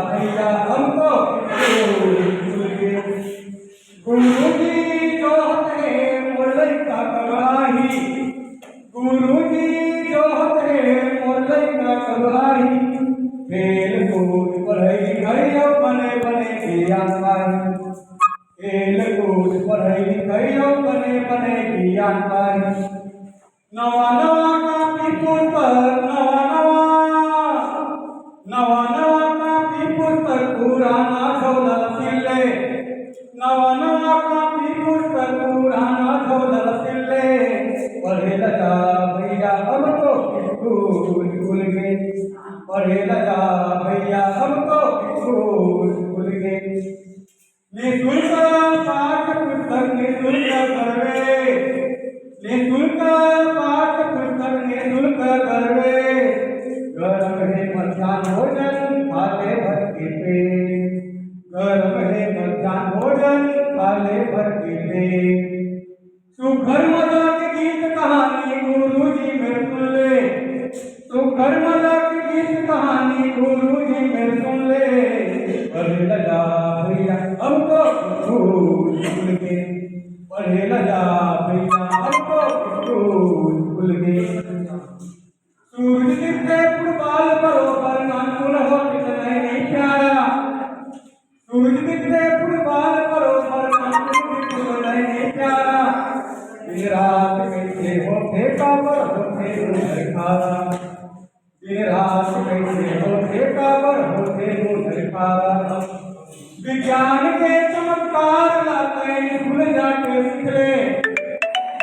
भैया हमको भूल गए। गुरु जी जो है मोलई का कबाही, गुरु जी जो है मोलई का कबाही, खेल कूद पढ़ाई गई बने बने ज्ञान पाई, खेल कूद पढ़ाई गई बने बने ज्ञान पाई। नवा नवा कापी पुस्तक नवा नवा कापी पुस्तक पुराना झोलल सिले, नवा नवा कापी पुस्तक पुराना झोलल सिले। पढ़े लगा भैया हम तो स्कूल भूल गए, पढ़े लगा भैया हम तो स्कूल भूल गए। निःशुल्क पाठ पुस्तक निःशुल्क करवे, निःशुल्क पाठ पुस्तक निःशुल्क करवे। गरम है मध्याह्न भोजन खाले भर के पेट, गरम है मध्याह्न भोजन खाले भर के पेट। सुखर मजाक गीत कहानी गुरु जी मेरे सुन ले, सुखर मजाक गीत कहानी गुरु जी मेरे सुन ले। पढ़े लगा भैया हमको स्कूल भूल गए, पढ़े लगा भैया हमको स्कूल भूल गए। सूरज दिखते फुटबॉल बरोबर नानपुर हो कितने नहीं प्यारा, सूरज दिखते फुटबॉल बरोबर नानपुर कितने नहीं प्यारा। दिन रात कैसे होते काबर होते दूर खारा, दिन रात कैसे होते काबर होते दूर खारा। विज्ञान के चमत्कार लाते भूल जाके सिखले,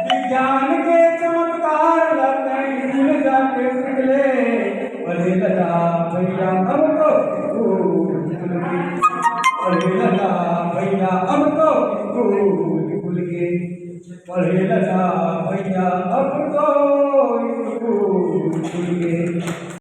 विज्ञान के चमत्कार लाते भूल जाके सिखले। पढ़े लगा भैया हमको स्कूल भूल गए, पढ़े लगा भैया हमको स्कूल भूल गए, पढ़े लगा भैया हमको स्कूल भूल गए।